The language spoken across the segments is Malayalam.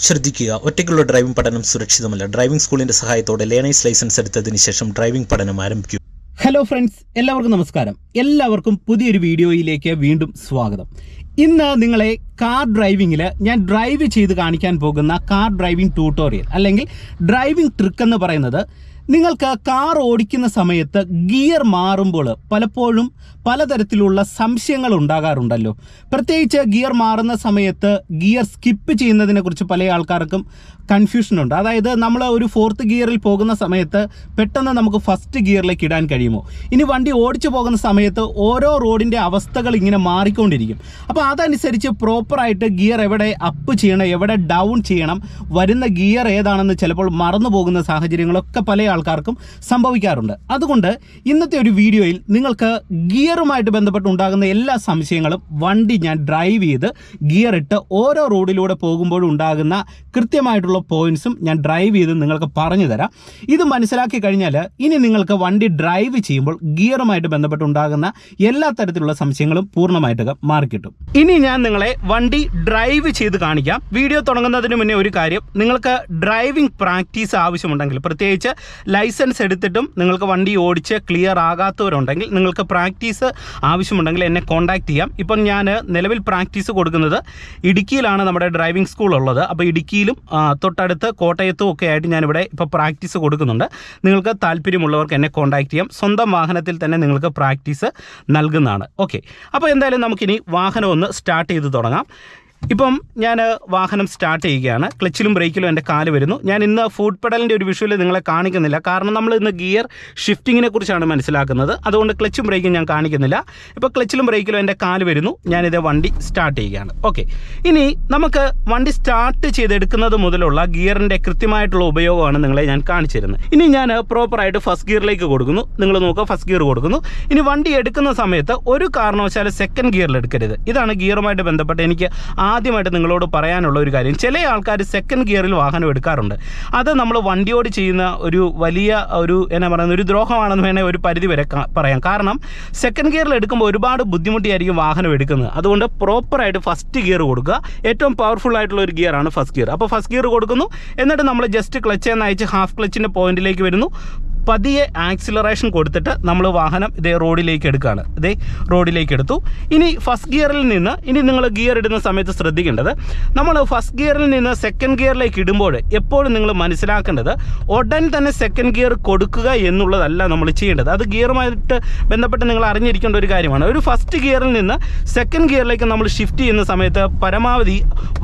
ശ്രദ്ധിക്കുക, ഒറ്റയ്ക്കുള്ള ഡ്രൈവിംഗ് പഠനം സുരക്ഷിതമല്ല. ഡ്രൈവിംഗ് സ്കൂളിന്റെ സഹായത്തോടെ ലേണേഴ്സ് ലൈസൻസ് എടുത്തതിന് ശേഷം ഡ്രൈവിംഗ് പഠനം ആരംഭിക്കും. ഹലോ ഫ്രണ്ട്സ്, എല്ലാവർക്കും നമസ്കാരം. എല്ലാവർക്കും പുതിയൊരു വീഡിയോയിലേക്ക് വീണ്ടും സ്വാഗതം. ഇന്ന് നിങ്ങളെ കാർ ഡ്രൈവിംഗിൽ ഞാൻ ഡ്രൈവ് ചെയ്ത് കാണിക്കാൻ പോകുന്ന കാർ ഡ്രൈവിംഗ് ട്യൂട്ടോറിയൽ അല്ലെങ്കിൽ ഡ്രൈവിംഗ് ട്രിക്ക് എന്ന് പറയുന്നത്, നിങ്ങൾക്ക് കാർ ഓടിക്കുന്ന സമയത്ത് ഗിയർ മാറുമ്പോൾ പലപ്പോഴും പലതരത്തിലുള്ള സംശയങ്ങൾ ഉണ്ടാകാറുണ്ടല്ലോ. പ്രത്യേകിച്ച് ഗിയർ മാറുന്ന സമയത്ത് ഗിയർ സ്കിപ്പ് ചെയ്യുന്നതിനെ കുറിച്ച് പല ആൾക്കാർക്കും കൺഫ്യൂഷനുണ്ട്. അതായത് നമ്മൾ ഒരു 4th ഗിയറിൽ പോകുന്ന സമയത്ത് പെട്ടെന്ന് നമുക്ക് ഫസ്റ്റ് ഗിയറിലേക്ക് ഇടാൻ കഴിയുമോ? ഇനി വണ്ടി ഓടിച്ചു പോകുന്ന സമയത്ത് ഓരോ റോഡിൻ്റെ അവസ്ഥകൾ ഇങ്ങനെ മാറിക്കൊണ്ടിരിക്കും. അപ്പോൾ അതനുസരിച്ച് പ്രോപ്പറായിട്ട് ഗിയർ എവിടെ അപ്പ് ചെയ്യണം, എവിടെ ഡൗൺ ചെയ്യണം, വരുന്ന ഗിയർ ഏതാണെന്ന് ചിലപ്പോൾ മറന്നു പോകുന്ന സാഹചര്യങ്ങളൊക്കെ പല ആൾക്കാർക്കും സംഭവിക്കാറുണ്ട്. അതുകൊണ്ട് ഇന്നത്തെ ഒരു വീഡിയോയിൽ നിങ്ങൾക്ക് ഗിയറുമായിട്ട് ബന്ധപ്പെട്ടുണ്ടാകുന്ന എല്ലാ സംശയങ്ങളും വണ്ടി ഞാൻ ഡ്രൈവ് ചെയ്ത് ഗിയർ ഇട്ട് ഓരോ റോഡിലൂടെ പോകുമ്പോഴും ഉണ്ടാകുന്ന കൃത്യമായിട്ടുള്ള പോയിന്റ്സും ഞാൻ ഡ്രൈവ് ചെയ്ത് നിങ്ങൾക്ക് പറഞ്ഞു തരാം. ഇത് മനസ്സിലാക്കി കഴിഞ്ഞാൽ ഇനി നിങ്ങൾക്ക് വണ്ടി ഡ്രൈവ് ചെയ്യുമ്പോൾ ഗിയറുമായിട്ട് ബന്ധപ്പെട്ടുണ്ടാകുന്ന എല്ലാ തരത്തിലുള്ള സംശയങ്ങളും പൂർണ്ണമായിട്ട് മാറിക്കിട്ടും. ഇനി ഞാൻ നിങ്ങളെ വണ്ടി ഡ്രൈവ് ചെയ്ത് കാണിക്കാം. വീഡിയോ തുടങ്ങുന്നതിന് മുന്നേ ഒരു കാര്യം, നിങ്ങൾക്ക് ഡ്രൈവിംഗ് പ്രാക്ടീസ് ആവശ്യമുണ്ടെങ്കിൽ, പ്രത്യേകിച്ച് ലൈസൻസ് എടുത്തിട്ടും നിങ്ങൾക്ക് വണ്ടി ഓടിച്ച് ക്ലിയർ ആകാത്തവരുണ്ടെങ്കിൽ, നിങ്ങൾക്ക് പ്രാക്ടീസ് ആവശ്യമുണ്ടെങ്കിൽ എന്നെ കോൺടാക്ട് ചെയ്യാം. ഇപ്പം ഞാൻ നിലവിൽ പ്രാക്ടീസ് കൊടുക്കുന്നത് ഇടുക്കിയിലാണ് നമ്മുടെ ഡ്രൈവിംഗ് സ്കൂൾ ഉള്ളത്. അപ്പോൾ ഇടുക്കിയിലും തൊട്ടടുത്ത് കോട്ടയത്തും ഒക്കെ ആയിട്ട് ഞാനിവിടെ ഇപ്പോൾ പ്രാക്ടീസ് കൊടുക്കുന്നുണ്ട്. നിങ്ങൾക്ക് താല്പര്യമുള്ളവർക്ക് എന്നെ കോൺടാക്ട് ചെയ്യാം. സ്വന്തം വാഹനത്തിൽ തന്നെ നിങ്ങൾക്ക് പ്രാക്ടീസ് നൽകുന്നതാണ്. ഓക്കെ, അപ്പോൾ എന്തായാലും നമുക്കിനി വാഹനം ഒന്ന് സ്റ്റാർട്ട് ചെയ്ത് തുടങ്ങാം. ഇപ്പം ഞാൻ വാഹനം സ്റ്റാർട്ട് ചെയ്യുകയാണ്. ക്ലച്ചിലും ബ്രേക്കിലും എൻ്റെ കാല് വരുന്നു. ഞാൻ ഇന്ന് ഫുഡ് പെഡലിൻ്റെ ഒരു വിഷ്വൽ നിങ്ങളെ കാണിക്കുന്നില്ല, കാരണം നമ്മൾ ഇന്ന് ഗിയർ ഷിഫ്റ്റിങ്ങിനെ കുറിച്ചാണ് മനസ്സിലാക്കുന്നത്. അതുകൊണ്ട് ക്ലച്ചും ബ്രേക്കും ഞാൻ കാണിക്കുന്നില്ല. ഇപ്പോൾ ക്ലച്ചിലും ബ്രേക്കിലും എൻ്റെ കാല് വരുന്നു. ഞാനിത് വണ്ടി സ്റ്റാർട്ട് ചെയ്യുകയാണ്. ഓക്കെ, ഇനി നമുക്ക് വണ്ടി സ്റ്റാർട്ട് ചെയ്തെടുക്കുന്നത് മുതലുള്ള ഗിയറിൻ്റെ കൃത്യമായിട്ടുള്ള ഉപയോഗമാണ് നിങ്ങളെ ഞാൻ കാണിച്ചു തരുന്നത്. ഇനി ഞാൻ പ്രോപ്പറായിട്ട് ഫസ്റ്റ് ഗിയറിലേക്ക് കൊടുക്കുന്നു. നിങ്ങൾ നോക്കുക, ഫസ്റ്റ് ഗിയർ കൊടുക്കുന്നു. ഇനി വണ്ടി എടുക്കുന്ന സമയത്ത് ഒരു കാരണവശാലും സെക്കൻഡ് ഗിയറിൽ എടുക്കരുത്. ഇതാണ് ഗിയറുമായിട്ട് ബന്ധപ്പെട്ട് എനിക്ക് ആദ്യമായിട്ട് നിങ്ങളോട് പറയാനുള്ള ഒരു കാര്യം. ചില ആൾക്കാർ സെക്കൻഡ് ഗിയറിൽ വാഹനം എടുക്കാറുണ്ട്. അത് നമ്മൾ വണ്ടിയോട് ചെയ്യുന്ന ഒരു വലിയ എന്നാ പറയുന്ന ഒരു ദ്രോഹമാണെന്ന് വേണേൽ ഒരു പരിധി വരെ പറയാം. കാരണം സെക്കൻഡ് ഗിയറിൽ എടുക്കുമ്പോൾ ഒരുപാട് ബുദ്ധിമുട്ടിയായിരിക്കും വാഹനം എടുക്കുന്നത്. അതുകൊണ്ട് പ്രോപ്പറായിട്ട് ഫസ്റ്റ് ഗിയർ കൊടുക്കുക. ഏറ്റവും പവർഫുൾ ആയിട്ടുള്ള ഒരു ഗിയറാണ് ഫസ്റ്റ് ഗിയർ. അപ്പോൾ ഫസ്റ്റ് ഗിയർ കൊടുക്കുന്നു. എന്നിട്ട് നമ്മൾ ജസ്റ്റ് ക്ലച്ച് അയച്ച് ഹാഫ് ക്ലച്ചിൻ്റെ പോയിന്റിലേക്ക് വരുന്നു. പതിയെ ആക്സിലറേഷൻ കൊടുത്തിട്ട് നമ്മൾ വാഹനം ഇതേ റോഡിലേക്ക് എടുക്കുകയാണ്. ഇതേ റോഡിലേക്ക് എടുത്തു. ഇനി ഫസ്റ്റ് ഗിയറിൽ നിന്ന് നിങ്ങൾ ഗിയർ ഇടുന്ന സമയത്ത് ശ്രദ്ധിക്കേണ്ടത്, നമ്മൾ ഫസ്റ്റ് ഗിയറിൽ നിന്ന് സെക്കൻഡ് ഗിയറിലേക്ക് ഇടുമ്പോൾ എപ്പോഴും നിങ്ങൾ മനസ്സിലാക്കേണ്ടത് ഉടൻ തന്നെ സെക്കൻഡ് ഗിയർ കൊടുക്കുക എന്നുള്ളതല്ല നമ്മൾ ചെയ്യേണ്ടത്. അത് ഗിയറുമായിട്ട് ബന്ധപ്പെട്ട് നിങ്ങൾ അറിഞ്ഞിരിക്കേണ്ട ഒരു കാര്യമാണ്. ഒരു ഫസ്റ്റ് ഗിയറിൽ നിന്ന് സെക്കൻഡ് ഗിയറിലേക്ക് നമ്മൾ ഷിഫ്റ്റ് ചെയ്യുന്ന സമയത്ത് പരമാവധി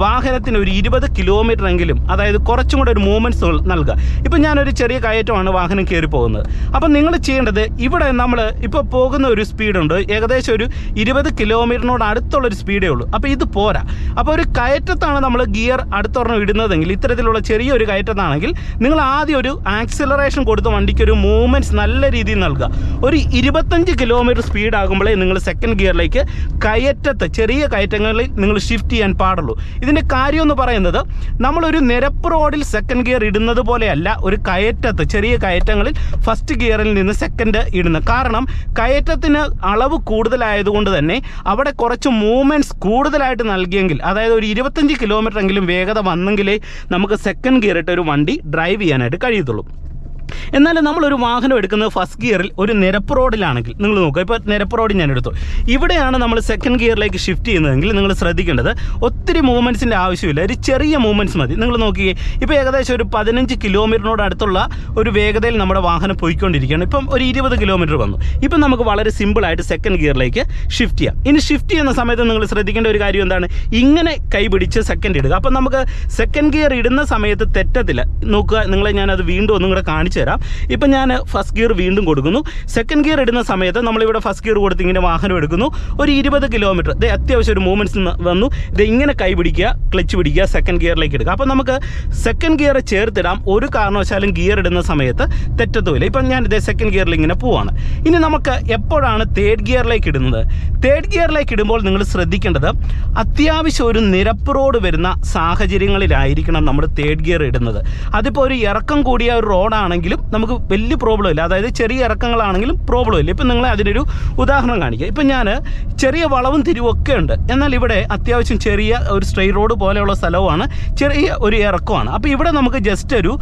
വാഹനത്തിന് ഒരു 20 കിലോമീറ്റർ എങ്കിലും, അതായത് കുറച്ചും കൂടെ ഒരു മൂവ്മെൻറ്റ്സ് നൽകുക. ഇപ്പം ഞാനൊരു ചെറിയ കയറ്റമാണ് വാഹനം കയറി പോകുന്നത്. അപ്പം നിങ്ങൾ ചെയ്യേണ്ടത്, ഇവിടെ നമ്മൾ ഇപ്പോൾ പോകുന്ന ഒരു സ്പീഡുണ്ട്, ഏകദേശം ഒരു 20 കിലോമീറ്ററിനോട് അടുത്തുള്ളൊരു സ്പീഡേ ഉള്ളൂ. അപ്പോൾ ഇത് പോരാ. അപ്പോൾ ഒരു കയറ്റത്താണ് നമ്മൾ ഗിയർ അടുത്തൊരെണ്ണം ഇടുന്നതെങ്കിൽ, ഇത്തരത്തിലുള്ള ചെറിയൊരു കയറ്റത്താണെങ്കിൽ നിങ്ങൾ ആദ്യം ഒരു ആക്സിലറേഷൻ കൊടുത്ത് വണ്ടിക്ക് ഒരു മൂവ്മെൻറ്റ്സ് നല്ല രീതിയിൽ നൽകുക. ഒരു 25 കിലോമീറ്റർ സ്പീഡ് ആകുമ്പോഴേ നിങ്ങൾ സെക്കൻഡ് ഗിയറിലേക്ക് കയറ്റത്ത് ചെറിയ കയറ്റങ്ങളിൽ നിങ്ങൾ ഷിഫ്റ്റ് ചെയ്യാൻ പാടുള്ളൂ. ഇതിൻ്റെ കാര്യം എന്ന് പറയുന്നത്, നമ്മളൊരു നിരപ്പ് റോഡിൽ സെക്കൻഡ് ഗിയർ ഇടുന്നത് പോലെയല്ല ഒരു കയറ്റത്ത് ചെറിയ കയറ്റങ്ങളിൽ ഫസ്റ്റ് ഗിയറിൽ നിന്ന് സെക്കൻഡ് ഇടുന്നത്. കാരണം കയറ്റത്തിന് അളവ് കൂടുതലായതുകൊണ്ട് തന്നെ അവിടെ കുറച്ച് മൂവ്മെൻറ്റ്സ് കൂടുതലായിട്ട് നൽകിയെങ്കിൽ, അതായത് ഒരു 25 കിലോമീറ്റർ എങ്കിലും വേഗത വന്നെങ്കിലേ നമുക്ക് സെക്കൻഡ് ഗിയർ ഇട്ട് ഒരു വണ്ടി ഡ്രൈവ് ചെയ്യാനായിട്ട് കഴിയത്തുള്ളൂ. എന്നാൽ നമ്മളൊരു വാഹനം എടുക്കുന്നത് ഫസ്റ്റ് ഗിയറിൽ ഒരു നിരപ്പ് റോഡിലാണെങ്കിൽ, നിങ്ങൾ നോക്കുക, ഇപ്പോൾ നിരപ്പ് റോഡ് ഞാൻ എടുത്തു, ഇവിടെയാണ് നമ്മൾ സെക്കൻഡ് ഗിയറിലേക്ക് ഷിഫ്റ്റ് ചെയ്യുന്നതെങ്കിൽ നിങ്ങൾ ശ്രദ്ധിക്കേണ്ടത് ഒത്തിരി മൂവ്മെൻറ്റ്സിൻ്റെ ആവശ്യമില്ല, ഒരു ചെറിയ മൂവ്മെൻറ്റ്സ് മതി. നിങ്ങൾ നോക്കിയേ, ഇപ്പോൾ ഏകദേശം ഒരു 15 കിലോമീറ്ററിനോട് അടുത്തുള്ള ഒരു വേഗതയിൽ നമ്മുടെ വാഹനം പോയിക്കൊണ്ടിരിക്കുകയാണ്. ഇപ്പം ഒരു 20 കിലോമീറ്റർ വന്നു. ഇപ്പം നമുക്ക് വളരെ സിമ്പിളായിട്ട് സെക്കൻഡ് ഗിയറിലേക്ക് ഷിഫ്റ്റ് ചെയ്യാം. ഇനി ഷിഫ്റ്റ് ചെയ്യുന്ന സമയത്ത് നിങ്ങൾ ശ്രദ്ധിക്കേണ്ട ഒരു കാര്യം എന്താണ്, ഇങ്ങനെ കൈ പിടിച്ച് സെക്കൻഡ് ഇടുക. അപ്പം നമുക്ക് സെക്കൻഡ് ഗിയർ ഇടുന്ന സമയത്ത് തെറ്റത്തില്ല. നോക്കുക, നിങ്ങളെ ഞാനത് വീണ്ടും ഒന്നും കൂടെ കാണിച്ചു തരാം. ഇപ്പം ഞാൻ ഫസ്റ്റ് ഗിയർ വീണ്ടും കൊടുക്കുന്നു. സെക്കൻഡ് ഗിയർ ഇടുന്ന സമയത്ത് നമ്മളിവിടെ ഫസ്റ്റ് ഗിയർ കൊടുത്ത് ഇങ്ങനെ വാഹനം എടുക്കുന്നു. ഒരു 20 കിലോമീറ്റർ ഇത് അത്യാവശ്യം ഒരു മൂവ്മെൻറ്റ്സ് വന്നു. ഇത് ഇങ്ങനെ കൈ പിടിക്കുക, ക്ലച്ച് പിടിക്കുക, സെക്കൻഡ് ഗിയറിലേക്ക് എടുക്കുക. അപ്പോൾ നമുക്ക് സെക്കൻഡ് ഗിയർ ചേർത്തിടാം. ഒരു കാരണവശാലും ഗിയർ ഇടുന്ന സമയത്ത് തെറ്റത്തുമില്ല. ഇപ്പം ഞാൻ ഇതേ സെക്കൻഡ് ഗിയറിൽ ഇങ്ങനെ പോവാണ്. ഇനി നമുക്ക് എപ്പോഴാണ് തേർഡ് ഗിയറിലേക്ക് ഇടുന്നത്? തേർഡ് ഗിയറിലേക്ക് ഇടുമ്പോൾ നിങ്ങൾ ശ്രദ്ധിക്കേണ്ടത്, അത്യാവശ്യം ഒരു നിരപ്പ് റോഡ് വരുന്ന സാഹചര്യങ്ങളിലായിരിക്കണം നമ്മൾ തേർഡ് ഗിയർ ഇടുന്നത്. അതിപ്പോൾ ഒരു ഇറക്കം കൂടിയ ഒരു റോഡാണെങ്കിൽ ആണെങ്കിലും നമുക്ക് വലിയ പ്രോബ്ലം ഇല്ല, അതായത് ചെറിയ ഇറക്കങ്ങളാണെങ്കിലും പ്രോബ്ലം ഇല്ല. ഇപ്പം നിങ്ങളെ അതിനൊരു ഉദാഹരണം കാണിക്കുക. ഇപ്പം ഞാൻ ചെറിയ വളവും തിരിവൊക്കെ ഉണ്ട്, എന്നാൽ ഇവിടെ അത്യാവശ്യം ചെറിയ ഒരു സ്ട്രെയിറ്റ് റോഡ് പോലെയുള്ള സ്ഥലവുമാണ്, ചെറിയ ഒരു ഇറക്കമാണ്. അപ്പോൾ ഇവിടെ നമുക്ക് ജസ്റ്റ് ഒരു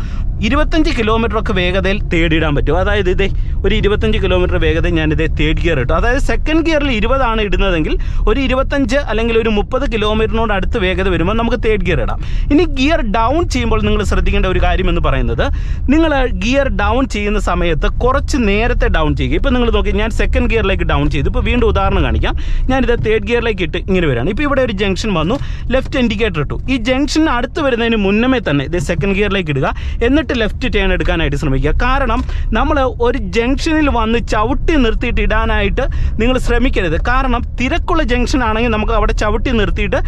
25 കിലോമീറ്ററൊക്കെ വേഗതയിൽ തേടിയിടാൻ പറ്റും. അതായത് ഇതേ ഒരു 25 കിലോമീറ്റർ വേഗത ഞാനിതേ തേർഡ് ഗിയർ ഇട്ടു. അതായത് സെക്കൻഡ് ഗിയറിൽ 20 ആണ് ഇടുന്നതെങ്കിൽ ഒരു 25 അല്ലെങ്കിൽ ഒരു 30 കിലോമീറ്ററിനോട് അടുത്ത് വേഗത വരുമ്പോൾ നമുക്ക് തേർഡ് ഗിയർ ഇടാം. ഇനി ഗിയർ ഡൗൺ ചെയ്യുമ്പോൾ നിങ്ങൾ ശ്രദ്ധിക്കേണ്ട ഒരു കാര്യം എന്ന് പറയുന്നത്, നിങ്ങൾ ഗിയർ ഡൗൺ ചെയ്യുന്ന സമയത്ത് കുറച്ച് നേരത്തെ ഡൗൺ ചെയ്യുക. ഇപ്പോൾ നിങ്ങൾ നോക്കി, ഞാൻ സെക്കൻഡ് ഗിയറിലേക്ക് ഡൗൺ ചെയ്തു. ഇപ്പോൾ വീണ്ടും ഉദാഹരണം കാണിക്കാം. ഞാനിത് തേർഡ് ഗിയറിലേക്ക് ഇട്ട് ഇങ്ങനെ വരികയാണ്. ഇപ്പോൾ ഇവിടെ ഒരു ജംഗ്ഷൻ വന്നു, ലെഫ്റ്റ് ഇൻഡിക്കേറ്റർ ഇട്ടു. ഈ ജംഗ്ഷൻ അടുത്ത് വരുന്നതിന് മുന്നമേ തന്നെ ഇത് സെക്കൻഡ് ഗിയറിലേക്ക് ഇടുക, എന്നിട്ട് ലെഫ്റ്റ് ടേൺ എടുക്കാനായിട്ട് ശ്രമിക്കുക. കാരണം നമ്മൾ ഒരു ജംഗ്ഷനിൽ വന്ന് ചവിട്ടി നിർത്തിയിട്ട് ഇടാനായിട്ട് നിങ്ങൾ ശ്രമിക്കരുത്. കാരണം തിരക്കുള്ള ജംഗ്ഷൻ ആണെങ്കിൽ നമുക്ക് അവിടെ ചവിട്ടി നിർത്തിയിട്ട്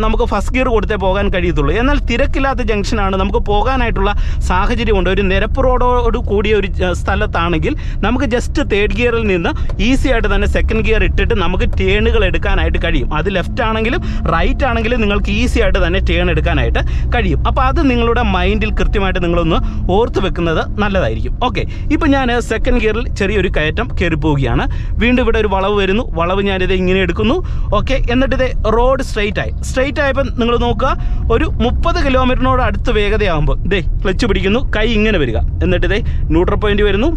നമുക്ക് ഫസ്റ്റ് ഗിയർ കൊടുത്തേ പോകാൻ കഴിയത്തുള്ളൂ. എന്നാൽ തിരക്കില്ലാത്ത ജംഗ്ഷനാണ്, നമുക്ക് പോകാനായിട്ടുള്ള സാഹചര്യമുണ്ട്. ഒരു നിരപ്പ് റോഡോട് കൂടിയ ഒരു സ്ഥലത്താണെങ്കിൽ നമുക്ക് ജസ്റ്റ് തേർഡ് ഗിയറിൽ നിന്ന് ഈസി ആയിട്ട് തന്നെ സെക്കൻഡ് ഗിയർ ഇട്ടിട്ട് നമുക്ക് ടേണുകൾ എടുക്കാനായിട്ട് കഴിയും. അത് ലെഫ്റ്റ് ആണെങ്കിലും റൈറ്റ് ആണെങ്കിലും നിങ്ങൾക്ക് ഈസി ആയിട്ട് തന്നെ ടേൺ എടുക്കാനായിട്ട് കഴിയും. അപ്പോൾ അത് നിങ്ങളുടെ മൈൻഡിൽ കൃത്യമായിട്ട് നിങ്ങളൊന്ന് ഓർത്ത് വെക്കുന്നത് നല്ലതായിരിക്കും. ഓക്കെ, ഇപ്പോൾ ഞാൻ സെക്കൻഡ് ഗിയറിൽ ചെറിയൊരു കയറ്റം കയറി പോവുകയാണ്. വീണ്ടും ഇവിടെ ഒരു വളവ് വരുന്നു. വളവ് ഞാനിത് ഇങ്ങനെ എടുക്കുന്നു. ഓക്കെ, എന്നിട്ട് ഇത് റോഡ് സ്ട്രെയിറ്റ് ആയപ്പോൾ നിങ്ങൾ നോക്കുക, ഒരു 30 കിലോമീറ്ററിനോട് അടുത്ത് വേഗതയാകുമ്പോൾ ഇതേ ക്ലച്ച് പിടിക്കുന്നു, കൈ ഇങ്ങനെ വരിക, എന്നിട്ട് ഇതേ ന്യൂട്രൽ പോയിന്റ് വരുന്നു,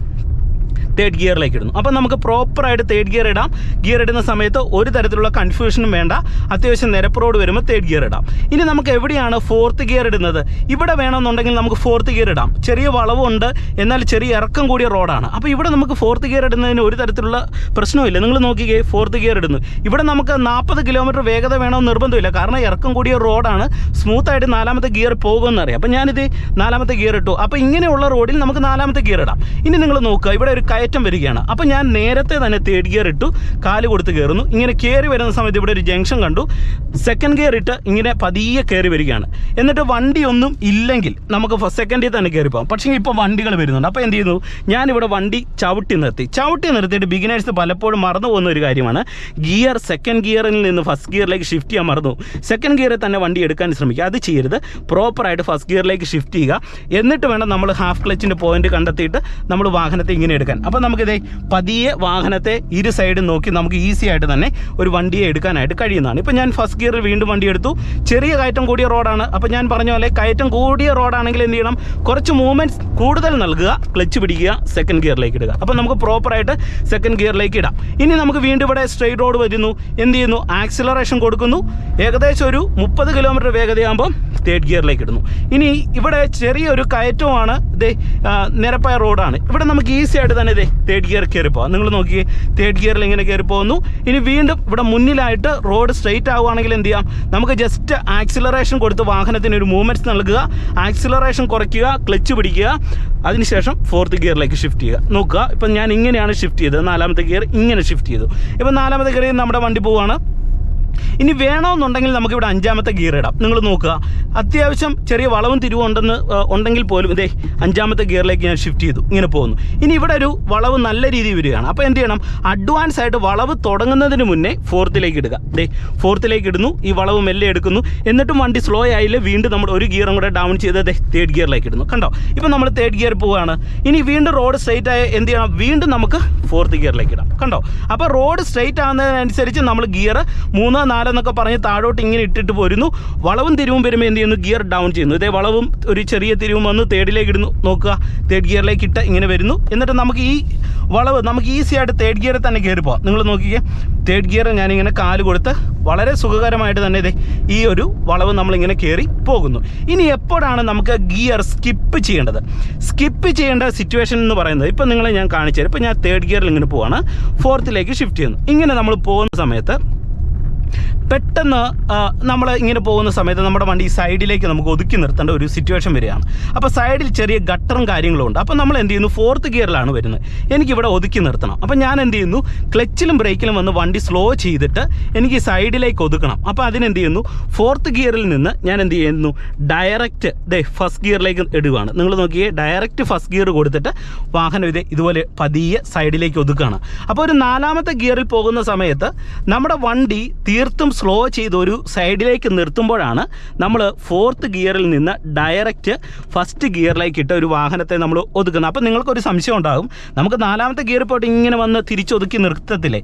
തേർഡ് ഗിയറിലേക്ക് ഇടുന്നു. അപ്പോൾ നമുക്ക് പ്രോപ്പറായിട്ട് തേർഡ് ഗിയർ ഇടാം. ഗിയർ ഇടുന്ന സമയത്ത് ഒരു തരത്തിലുള്ള കൺഫ്യൂഷനും വേണ്ട. അത്യാവശ്യം നിരപ്പ് റോഡ് വരുമ്പോൾ തേർഡ് ഗിയർ ഇടാം. ഇനി നമുക്ക് എവിടെയാണ് ഫോർത്ത് ഗിയർ ഇടുന്നത്? ഇവിടെ വേണമെന്നുണ്ടെങ്കിൽ നമുക്ക് ഫോർത്ത് ഗിയർ ഇടാം. ചെറിയ വളവുണ്ട്, എന്നാൽ ചെറിയ ഇറക്കം കൂടിയ റോഡാണ്. അപ്പോൾ ഇവിടെ നമുക്ക് ഫോർത്ത് ഗിയർ ഇടുന്നതിന് ഒരു തരത്തിലുള്ള പ്രശ്നമില്ല. നിങ്ങൾ നോക്കിക്കേ, ഫോർത്ത് ഗിയർ ഇടുന്നു. ഇവിടെ നമുക്ക് 40 കിലോമീറ്റർ വേഗത വേണമെന്ന് നിർബന്ധമില്ല, കാരണം ഇറക്കം കൂടിയ റോഡാണ്. സ്മൂത്തായിട്ട് 4ാമത്തെ ഗിയർ പോകുമെന്നറിയാം. അപ്പോൾ ഞാനിത് 4ാമത്തെ ഗിയർ ഇട്ടു. അപ്പോൾ ഇങ്ങനെയുള്ള റോഡിൽ നമുക്ക് 4ാമത്തെ ഗിയർ ഇടാം. ഇനി നിങ്ങൾ നോക്കുക, ഇവിടെ ഒരു കയറ്റം വരികയാണ്. അപ്പോൾ ഞാൻ നേരത്തെ തന്നെ തേർഡ് ഗിയർ ഇട്ടു, കാല് കൊടുത്ത് കയറുന്നു. ഇങ്ങനെ കയറി വരുന്ന സമയത്ത് ഇവിടെ ഒരു ജംഗ്ഷൻ കണ്ടു, സെക്കൻഡ് ഗിയർ ഇട്ട് ഇങ്ങനെ പതിയെ കയറി വരികയാണ്. എന്നിട്ട് വണ്ടിയൊന്നും ഇല്ലെങ്കിൽ നമുക്ക് സെക്കൻഡിൽ തന്നെ കയറി പോകാം. പക്ഷേ ഇപ്പോൾ വണ്ടികൾ വരുന്നുണ്ട്. അപ്പോൾ എന്ത് ചെയ്യുന്നു, ഞാനിവിടെ വണ്ടി ചവിട്ടി നിർത്തിയിട്ട് ബിഗിനേഴ്സ് പലപ്പോഴും മറന്നു പോകുന്ന ഒരു കാര്യമാണ്, ഗിയർ സെക്കൻഡ് ഗിയറിൽ നിന്ന് ഫസ്റ്റ് ഗിയറിലേക്ക് ഷിഫ്റ്റ് ചെയ്യാൻ മറന്നു. സെക്കൻഡ് ഗിയറിൽ തന്നെ വണ്ടി എടുക്കാൻ ശ്രമിക്കുക. അത് ചെയ്യരുത്. പ്രോപ്പറായിട്ട് ഫസ്റ്റ് ഗിയറിലേക്ക് ഷിഫ്റ്റ് ചെയ്യുക. എന്നിട്ട് വേണം നമ്മൾ ഹാഫ് ക്ലച്ചിൻ്റെ പോയിന്റ് കണ്ടെത്തിയിട്ട് നമ്മൾ വാഹനത്തെ ഇങ്ങനെ എടുക്കാൻ. അപ്പോൾ നമുക്കിതേ പതിയെ വാഹനത്തെ ഇരു സൈഡും നോക്കി നമുക്ക് ഈസി ആയിട്ട് തന്നെ ഒരു വണ്ടിയെ എടുക്കാനായിട്ട് കഴിയുന്നതാണ്. ഇപ്പോൾ ഞാൻ ഫസ്റ്റ് ഗിയറിൽ വീണ്ടും വണ്ടി എടുത്തു. ചെറിയ കയറ്റം കൂടിയ റോഡാണ്. അപ്പോൾ ഞാൻ പറഞ്ഞ പോലെ കയറ്റം കൂടിയ റോഡാണെങ്കിൽ എന്ത് ചെയ്യണം, കുറച്ച് മൂവ്മെൻറ്റ്സ് കൂടുതൽ നൽകുക, ക്ലച്ച് പിടിക്കുക, സെക്കൻഡ് ഗിയറിലേക്ക് ഇടുക. അപ്പോൾ നമുക്ക് പ്രോപ്പറായിട്ട് സെക്കൻഡ് ഗിയറിലേക്ക് ഇടാം. ഇനി നമുക്ക് വീണ്ടും ഇവിടെ സ്ട്രെയിറ്റ് റോഡ് വരുന്നു. എന്ത് ചെയ്യുന്നു, ആക്സിലറേഷൻ കൊടുക്കുന്നു. ഏകദേശം ഒരു 30 കിലോമീറ്റർ വേഗതയാകുമ്പോൾ തേർഡ് ഗിയറിലേക്ക് ഇടുന്നു. ഇനി ഇവിടെ ചെറിയൊരു കയറ്റമാണ്, ഇതേ നിരപ്പായ റോഡാണ്. ഇവിടെ നമുക്ക് ഈസി ആയിട്ട് തന്നെ ഇതേ തേർഡ് ഗിയർ കയറി പോകാം. നിങ്ങൾ നോക്കിയേ, തേർഡ് ഗിയറിൽ ഇങ്ങനെ കയറി പോകുന്നു. ഇനി വീണ്ടും ഇവിടെ മുന്നിലായിട്ട് റോഡ് സ്ട്രെയിറ്റ് ആവുകയാണെങ്കിൽ എന്ത് ചെയ്യാം, നമുക്ക് ജസ്റ്റ് ആക്സിലറേഷൻ കൊടുത്ത് വാഹനത്തിന് ഒരു മൂവ്മെൻറ്റ്സ് നൽകുക, ആക്സിലറേഷൻ കുറയ്ക്കുക, ക്ലച്ച് പിടിക്കുക, അതിനുശേഷം ഫോർത്ത് ഗിയറിലേക്ക് ഷിഫ്റ്റ് ചെയ്യുക. നോക്കുക, ഇപ്പം ഞാൻ ഇങ്ങനെയാണ് ഷിഫ്റ്റ് ചെയ്തത്. 4ാമത്തെ ഗിയർ ഇങ്ങനെ ഷിഫ്റ്റ് ചെയ്തു. ഇപ്പം 4ാമത്തെ ഗിയറിൽ നമ്മുടെ വണ്ടി പോവുകയാണ്. ഇനി വേണമെന്നുണ്ടെങ്കിൽ നമുക്കിവിടെ 5ാമത്തെ ഗിയർ ഇടാം. നിങ്ങൾ നോക്കുക, അത്യാവശ്യം ചെറിയ വളവും ഉണ്ടെങ്കിൽ പോലും ഇതേ 5ാമത്തെ ഗിയറിലേക്ക് ഞാൻ ഷിഫ്റ്റ് ചെയ്തു, ഇങ്ങനെ പോകുന്നു. ഇനി ഇവിടെ ഒരു വളവ് നല്ല രീതിയിൽ വരികയാണ്. അപ്പോൾ എന്ത് ചെയ്യണം, അഡ്വാൻസ് ആയിട്ട് വളവ് തുടങ്ങുന്നതിന് മുന്നേ ഫോർത്തിലേക്ക് ഇടുക. ഫോർത്തിലേക്ക് ഇടുന്നു, ഈ വളവ് മെല്ലെ എടുക്കുന്നു. എന്നിട്ടും വണ്ടി സ്ലോ ആയില്ല, വീണ്ടും നമ്മൾ ഒരു ഗിയറും കൂടെ ഡൗൺ ചെയ്ത് തേർഡ് ഗിയറിലേക്ക് ഇടുന്നു. കണ്ടോ, ഇപ്പോൾ നമ്മൾ തേർഡ് ഗിയർ പോവുകയാണ്. ഇനി വീണ്ടും റോഡ് സ്ട്രെയിറ്റ് ആയ എന്ത് ചെയ്യണം, വീണ്ടും നമുക്ക് ഫോർത്ത് ഗിയറിലേക്ക് ഇടാം. കണ്ടോ, അപ്പോൾ റോഡ് സ്ട്രെയിറ്റ് ആകുന്നതിനനുസരിച്ച് നമ്മൾ ഗിയർ 3, 4 എന്നൊക്കെ പറഞ്ഞ് താഴോട്ട് ഇങ്ങനെ ഇട്ടിട്ട് പോരുന്നു. വളവും തിരിവും വരുമ്പോൾ എന്ത് ചെയ്യുന്നു, ഗിയർ ഡൗൺ ചെയ്യുന്നു. ഇതേ വളവും ഒരു ചെറിയ തിരിവും വന്ന് തേർഡിലേക്ക് ഇടുന്നു. നോക്കുക, തേർഡ് ഗിയറിലേക്ക് ഇട്ട് ഇങ്ങനെ വരുന്നു. എന്നിട്ട് നമുക്ക് ഈ വളവ് നമുക്ക് ഈസി ആയിട്ട് തേർഡ് ഗിയറിൽ തന്നെ കയറി പോകാം. നിങ്ങൾ നോക്കിക്കേ, തേർഡ് ഗിയർ ഞാനിങ്ങനെ കാല് കൊടുത്ത് വളരെ സുഖകരമായിട്ട് തന്നെ ഇതേ ഈ ഒരു വളവ് നമ്മളിങ്ങനെ കയറി പോകുന്നു. ഇനി എപ്പോഴാണ് നമുക്ക് ഗിയർ സ്കിപ്പ് ചെയ്യേണ്ടത്? സ്കിപ്പ് ചെയ്യേണ്ട സിറ്റുവേഷൻ എന്ന് പറയുന്നത് ഇപ്പം നിങ്ങളെ ഞാൻ കാണിച്ചു തരാം. ഇപ്പം ഞാൻ തേർഡ് ഗിയറിൽ ഇങ്ങനെ പോവാണ്, ഫോർത്തിലേക്ക് ഷിഫ്റ്റ് ചെയ്യുന്നു. ഇങ്ങനെ നമ്മൾ പോകുന്ന സമയത്ത് പെട്ടെന്ന് നമ്മൾ ഇങ്ങനെ പോകുന്ന സമയത്ത് നമ്മുടെ വണ്ടി സൈഡിലേക്ക് നമുക്ക് ഒതുക്കി നിർത്തേണ്ട ഒരു സിറ്റുവേഷൻ വരികയാണ്. അപ്പോൾ സൈഡിൽ ചെറിയ ഗട്ടറും കാര്യങ്ങളും ഉണ്ട്. അപ്പോൾ നമ്മൾ എന്ത് ചെയ്യുന്നു, ഫോർത്ത് ഗിയറിലാണ് വരുന്നത്, എനിക്കിവിടെ ഒതുക്കി നിർത്തണം. അപ്പോൾ ഞാൻ എന്ത് ചെയ്യുന്നു, ക്ലച്ചിലും ബ്രേക്കിലും വന്ന് വണ്ടി സ്ലോ ചെയ്തിട്ട് എനിക്ക് സൈഡിലേക്ക് ഒതുക്കണം. അപ്പോൾ അതിനെന്ത് ചെയ്യുന്നു, ഫോർത്ത് ഗിയറിൽ നിന്ന് ഞാൻ എന്ത് ചെയ്യുന്നു, ഡയറക്റ്റ് ഫസ്റ്റ് ഗിയറിലേക്ക് ഇടുകയാണ്. നിങ്ങൾ നോക്കിയേ, ഡയറക്റ്റ് ഫസ്റ്റ് ഗിയർ കൊടുത്തിട്ട് വാഹനം ഇതുപോലെ പതിയെ സൈഡിലേക്ക് ഒതുക്കുകയാണ്. അപ്പോൾ ഒരു 4ാമത്തെ ഗിയറിൽ പോകുന്ന സമയത്ത് നമ്മുടെ വണ്ടി തീർത്തും സ്ലോ ചെയ്ത് ഒരു സൈഡിലേക്ക് നിർത്തുമ്പോഴാണ് നമ്മൾ 4th ഗിയറിൽ നിന്ന് ഡയറക്റ്റ് ഫസ്റ്റ് ഗിയറിലേക്ക് ഇട്ട ഒരു വാഹനത്തെ നമ്മൾ ഒതുക്കുന്നത്. അപ്പോൾ നിങ്ങൾക്കൊരു സംശയം ഉണ്ടാകും, നമുക്ക് 4ാമത്തെ ഗിയറിൽ പോയിട്ട് ഇങ്ങനെ വന്ന് തിരിച്ചൊതുക്കി നിർത്തത്തില്ലേ?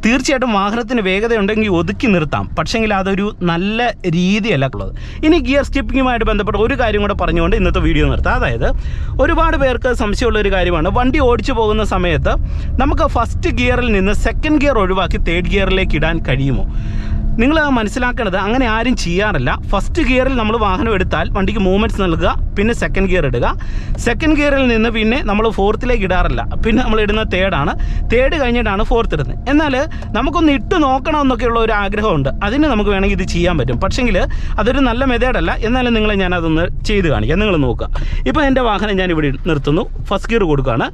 തീർച്ചയായിട്ടും വാഹനത്തിന് വേഗത ഉണ്ടെങ്കിൽ ഒതുക്കി നിർത്താം, പക്ഷേങ്കിൽ അതൊരു നല്ല രീതിയല്ല ഉള്ളത്. ഇനി ഗിയർ സ്കിപ്പിങ്ങുമായിട്ട് ബന്ധപ്പെട്ട ഒരു കാര്യം കൂടെ പറഞ്ഞുകൊണ്ട് ഇന്നത്തെ വീഡിയോ നിർത്താം. അതായത് ഒരുപാട് പേർക്ക് സംശയമുള്ളൊരു കാര്യമാണ്, വണ്ടി ഓടിച്ചു പോകുന്ന സമയത്ത് നമുക്ക് ഫസ്റ്റ് ഗിയറിൽ നിന്ന് 2nd ഗിയർ ഒഴിവാക്കി 3rd ഗിയറിലേക്ക് ഇടാൻ കഴിയുമോ? നിങ്ങൾ മനസ്സിലാക്കേണ്ടത് അങ്ങനെ ആരും ചെയ്യാറില്ല. ഫസ്റ്റ് ഗിയറിൽ നമ്മൾ വാഹനം എടുത്താൽ വണ്ടിക്ക് മൂവ്മെൻറ്റ്സ് നൽകുക, പിന്നെ 2nd ഗിയർ ഇടുക. 2nd ഗിയറിൽ നിന്ന് പിന്നെ നമ്മൾ 4ത്തിലേക്ക് ഇടാറില്ല, പിന്നെ നമ്മൾ ഇടുന്ന 3rd ആണ്. 3rd കഴിഞ്ഞിട്ടാണ് 4th ഇടുന്നത്. എന്നാൽ നമുക്കൊന്ന് ഇട്ട് നോക്കണമെന്നൊക്കെയുള്ള ഒരു ആഗ്രഹമുണ്ട്, അതിന് നമുക്ക് വേണമെങ്കിൽ ഇത് ചെയ്യാൻ പറ്റും. പക്ഷേങ്കിൽ അതൊരു നല്ല മെത്തേഡല്ല. എന്നാലും നിങ്ങളെ ഞാനതൊന്ന് ചെയ്ത് കാണിക്കാം. നിങ്ങൾ നോക്കുക. ഇപ്പോൾ എൻ്റെ വാഹനം ഞാൻ ഇവിടെ നിർത്തുന്നു, ഫസ്റ്റ് ഗിയർ കൊടുക്കുകയാണ്.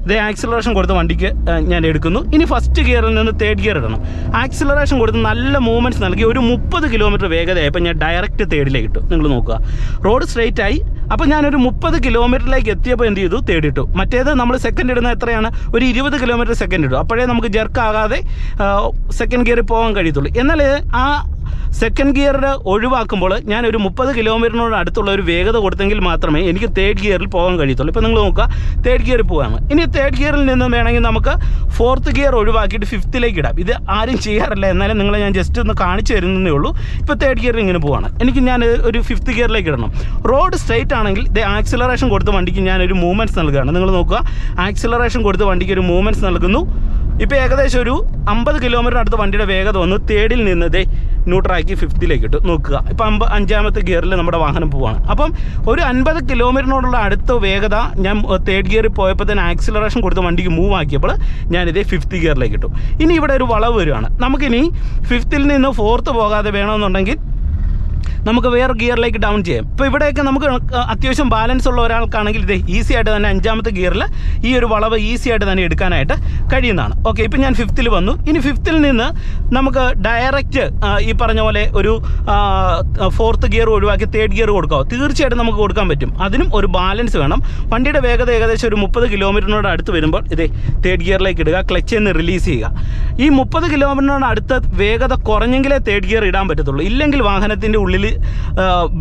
ഇതേ ആക്സിലറേഷൻ കൊടുത്ത് വണ്ടിക്ക് ഞാൻ എടുക്കുന്നു. ഇനി ഫസ്റ്റ് ഗിയറിൽ നിന്ന് 3rd ഗിയർ ഇടണം. ആക്സിലറേഷൻ കൊടുത്ത് നല്ല മൂവ്മെൻറ്റ്സ് നൽകി ഒരു 30 കിലോമീറ്റർ വേഗതയായപ്പോൾ ഞാൻ ഡയറക്റ്റ് 3ഡിലേക്ക് ഇട്ടു. നിങ്ങൾ നോക്കുക, റോഡ് സ്ട്രെയിറ്റ് ആയി. അപ്പോൾ ഞാനൊരു 30 കിലോമീറ്ററിലേക്ക് എത്തിയപ്പോൾ എന്ത് ചെയ്തു? 3rd ഇട്ടു. മറ്റേത് നമ്മൾ 2nd ഇടുന്നത് എത്രയാണ്? ഒരു 20 കിലോമീറ്റർ 2nd ഇടും. അപ്പോഴേ നമുക്ക് ജെർക്കാകാതെ 2nd ഗിയറിൽ പോകാൻ കഴിയത്തുള്ളൂ. എന്നാൽ ആ 2nd ഗിയർ ഒഴിവാക്കുമ്പോൾ ഞാനൊരു 30 കിലോമീറ്ററിനോട് അടുത്തുള്ള ഒരു വേഗത കൊടുത്തെങ്കിൽ മാത്രമേ എനിക്ക് 3rd ഗിയറിൽ പോകാൻ കഴിയത്തുള്ളൂ. ഇപ്പോൾ നിങ്ങൾ നോക്കുക, 3rd ഗിയറിൽ പോകാണ്. ഇനി 3rd ഗിയറിൽ നിന്ന് വേണമെങ്കിൽ നമുക്ക് 4th ഗിയർ ഒഴിവാക്കിയിട്ട് 5ത്തിലേക്ക് ഇടാം. ഇത് ആരും ചെയ്യാറില്ല, എന്നാലും നിങ്ങളെ ഞാൻ ജസ്റ്റ് ഒന്ന് കാണിച്ചു തരുന്നതേ ഉള്ളൂ. ഇപ്പോൾ 3rd ഗിയറിൽ ഇങ്ങനെ പോവാണ്. ഞാൻ ഒരു 5th ഗിയറിലേക്ക് ഇടണം. റോഡ് സ്ട്രെയിറ്റ് ആണെങ്കിൽ ഇത് ആക്സിലറേഷൻ കൊടുത്ത് വണ്ടിക്ക് ഞാനൊരു മൂവ്മെൻറ്റ്സ് നൽകുകയാണ്. നിങ്ങൾ നോക്കുക, ആക്സിലറേഷൻ കൊടുത്ത് വണ്ടിക്ക് ഒരു മൂവ്മെൻറ്റ്സ് നൽകുന്നു. ഇപ്പോൾ ഏകദേശം ഒരു 50 കിലോമീറ്ററിനടുത്ത് വണ്ടിയുടെ വേഗത വന്നു. 3ഡിൽ നിന്ന് ഇതേ ന്യൂട്രാക്കി 5ത്തിലേക്ക് ഇട്ടു. നോക്കുക, ഇപ്പോൾ 5ാമത്തെ ഗിയറിൽ നമ്മുടെ വാഹനം പോവാണ്. അപ്പം ഒരു 50 കിലോമീറ്ററിനോടുള്ള അടുത്ത വേഗത ഞാൻ 3rd ഗിയറിൽ പോയപ്പോൾ തന്നെ ആക്സിലറേഷൻ കൊടുത്ത് വണ്ടിക്ക് മൂവ് ആക്കിയപ്പോൾ ഞാനിതേ 5th ഗിയറിലേക്ക് ഇട്ടു. ഇനി ഇവിടെ ഒരു വളവ് വരികയാണ്. നമുക്കിനി 5ത്തിൽ നിന്ന് 4th പോകാതെ വേണമെന്നുണ്ടെങ്കിൽ നമുക്ക് വേറെ ഗിയറിലേക്ക് ഡൗൺ ചെയ്യാം. ഇപ്പോൾ ഇവിടെയൊക്കെ നമുക്ക് അത്യാവശ്യം ബാലൻസ് ഉള്ള ഒരാൾക്കാണെങ്കിൽ ഇത് ഈസി ആയിട്ട് തന്നെ 5ാമത്തെ ഗിയറിൽ ഈ ഒരു വളവ് ഈസി ആയിട്ട് തന്നെ എടുക്കാനായിട്ട് കഴിയുന്നതാണ്. ഓക്കെ, ഇപ്പോൾ ഞാൻ 5ത്തിൽ വന്നു. ഇനി 5ത്തിൽ നിന്ന് നമുക്ക് ഡയറക്റ്റ് ഈ പറഞ്ഞ പോലെ ഒരു 4th ഗിയർ ഒഴിവാക്കി 3rd ഗിയർ കൊടുക്കാമോ? തീർച്ചയായിട്ടും നമുക്ക് കൊടുക്കാൻ പറ്റും. അതിനും ഒരു ബാലൻസ് വേണം. വണ്ടിയുടെ വേഗത ഏകദേശം ഒരു 30 കിലോമീറ്ററിനോട് അടുത്ത് വരുമ്പോൾ ഇതേ 3rd ഗിയറിലേക്ക് ഇടുക, ക്ലച്ചിൽ നിന്ന് റിലീസ് ചെയ്യുക. ഈ 30 കിലോമീറ്ററിനോട് അടുത്ത വേഗത കുറഞ്ഞെങ്കിലേ 3rd ഗിയർ ഇടാൻ പറ്റത്തുള്ളൂ. ഇല്ലെങ്കിൽ വാഹനത്തിൻ്റെ ഉള്ളിൽ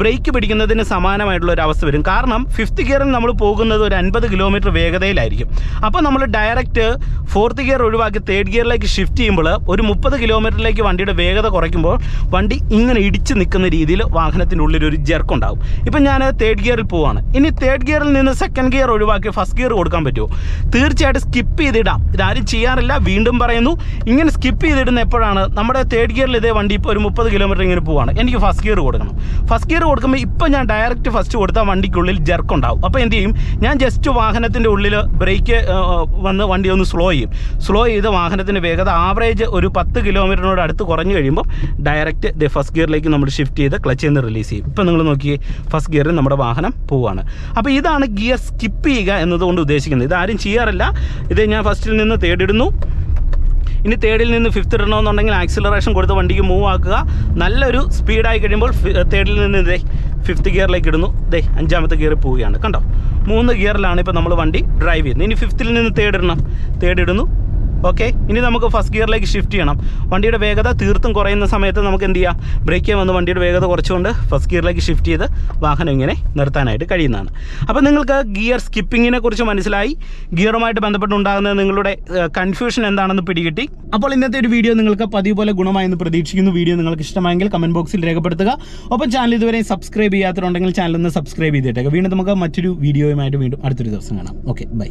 ബ്രേക്ക് പിടിക്കുന്നതിന് സമാനമായിട്ടുള്ള ഒരു അവസ്ഥ വരും. കാരണം 5th ഗിയറിൽ നമ്മൾ പോകുന്നത് ഒരു 50 കിലോമീറ്റർ വേഗതയിലായിരിക്കും. അപ്പോൾ നമ്മൾ ഡയറക്റ്റ് 4th ഗിയർ ഒഴിവാക്കി 3rd ഗിയറിലേക്ക് ഷിഫ്റ്റ് ചെയ്യുമ്പോൾ ഒരു 30 കിലോമീറ്ററിലേക്ക് വണ്ടിയുടെ വേഗത കുറയ്ക്കുമ്പോൾ വണ്ടി ഇങ്ങനെ ഇടിച്ച് നിൽക്കുന്ന രീതിയിൽ വാഹനത്തിൻ്റെ ഉള്ളിൽ ഒരു ജെർക്ക് ഉണ്ടാകും. ഇപ്പം ഞാൻ 3rd ഗിയറിൽ പോവാണ്. ഇനി 3rd ഗിയറിൽ നിന്ന് 2nd ഗിയർ ഒഴിവാക്കി ഫസ്റ്റ് ഗിയർ കൊടുക്കാൻ പറ്റുമോ? തീർച്ചയായിട്ടും സ്കിപ്പ് ചെയ്തിടാം. ഇതാരും ചെയ്യാറില്ല. വീണ്ടും പറയുന്നു, ഇങ്ങനെ സ്കിപ്പ് ചെയ്തിടുന്ന എപ്പോഴാണ്? നമ്മുടെ 3rd ഗിയറിൽ ഇതേ വണ്ടി ഇപ്പോൾ ഒരു 30 കിലോമീറ്റർ ഇങ്ങനെ പോവാണ്. എനിക്ക് ഫസ്റ്റ് ഗിയർ കൊടുക്കണം. ഫസ്റ്റ് ഗിയർ കൊടുക്കുമ്പോൾ ഇപ്പോൾ ഞാൻ ഡയറക്റ്റ് ഫസ്റ്റ് കൊടുത്താൽ വണ്ടിക്കുള്ളിൽ ജെർക്ക് ഉണ്ടാവും. അപ്പോൾ എന്ത് ചെയ്യും? ഞാൻ ജസ്റ്റ് വാഹനത്തിൻ്റെ ഉള്ളിൽ ബ്രേക്ക് വന്ന് വണ്ടി ഒന്ന് സ്ലോ ചെയ്യും. സ്ലോ ചെയ്ത് വാഹനത്തിൻ്റെ വേഗത ആവറേജ് ഒരു 10 കിലോമീറ്ററിനോട് അടുത്ത് കുറഞ്ഞു കഴിയുമ്പോൾ ഡയറക്റ്റ് ഫസ്റ്റ് ഗിയറിലേക്ക് നമ്മൾ ഷിഫ്റ്റ് ചെയ്ത് ക്ലച്ചിൽ നിന്ന് റിലീസ് ചെയ്യും. ഇപ്പോൾ നിങ്ങൾ നോക്കിയേ, ഫസ്റ്റ് ഗിയറിൽ നമ്മുടെ വാഹനം പോവുകയാണ്. അപ്പോൾ ഇതാണ് ഗിയർ സ്കിപ്പ് ചെയ്യുക എന്നതുകൊണ്ട് ഉദ്ദേശിക്കുന്നത്. ഇതാരും ചെയ്യാറില്ല. ഇത് ഞാൻ ഫസ്റ്റിൽ നിന്ന് 3rd ഇടുന്നു. ഇനി 3ഡിൽ നിന്ന് 5th ഇടണമെന്നുണ്ടെങ്കിൽ ആക്സിലറേഷൻ കൊടുത്ത് വണ്ടിക്ക് മൂവ് ആക്കുക. നല്ലൊരു സ്പീഡായി കഴിയുമ്പോൾ 3ഡിൽ നിന്ന് ഇതേ 5th ഗിയറിലേക്ക് ഇടുന്നു. 5ാമത്തെ ഗിയറിൽ പോവുകയാണ്. കണ്ടോ, 3 ഗിയറിലാണ് ഇപ്പോൾ നമ്മൾ വണ്ടി ഡ്രൈവ് ചെയ്യുന്നത്. ഇനി 5ത്തിൽ നിന്ന് 3rd ഇടണം. 3rd ഇടുന്നു. ഓക്കെ, ഇനി നമുക്ക് ഫസ്റ്റ് ഗിയറിലേക്ക് ഷിഫ്റ്റ് ചെയ്യണം. വണ്ടിയുടെ വേഗത തീർത്തും കുറയുന്ന സമയത്ത് നമുക്ക് എന്ത് ചെയ്യാം? ബ്രേക്ക് വന്ന് വണ്ടിയുടെ വേഗത കുറച്ചുകൊണ്ട് ഫസ്റ്റ് ഗിയറിലേക്ക് ഷിഫ്റ്റ് ചെയ്ത് വാഹനം ഇങ്ങനെ നിർത്താനായിട്ട് കഴിയുന്നതാണ്. അപ്പോൾ നിങ്ങൾക്ക് ഗിയർ സ്കിപ്പിങ്ങിനെ കുറിച്ച് മനസ്സിലായി. ഗിയറുമായിട്ട് ബന്ധപ്പെട്ടുണ്ടാകുന്ന നിങ്ങളുടെ കൺഫ്യൂഷൻ എന്താണെന്ന് പിടികിട്ടി. അപ്പോൾ ഇന്നത്തെ ഒരു വീഡിയോ നിങ്ങൾക്ക് പതിവ് പോലെ ഗുണമായെന്ന് പ്രതീക്ഷിക്കുന്നു. വീഡിയോ നിങ്ങൾക്ക് ഇഷ്ടമായെങ്കിൽ കമൻറ്റ് ബോക്സിൽ രേഖപ്പെടുത്തുക. ഒപ്പം ചാനൽ ഇതുവരെ സബ്സ്ക്രൈബ് ചെയ്യാത്തതുണ്ടെങ്കിൽ ചാനൽ ഒന്ന് സബ്സ്ക്രൈബ് ചെയ്തിട്ടേക്കുക. വീണ്ടും നമുക്ക് മറ്റൊരു വീഡിയോയുമായിട്ട് വീണ്ടും അടുത്തൊരു ദിവസം കാണാം. Okay, by.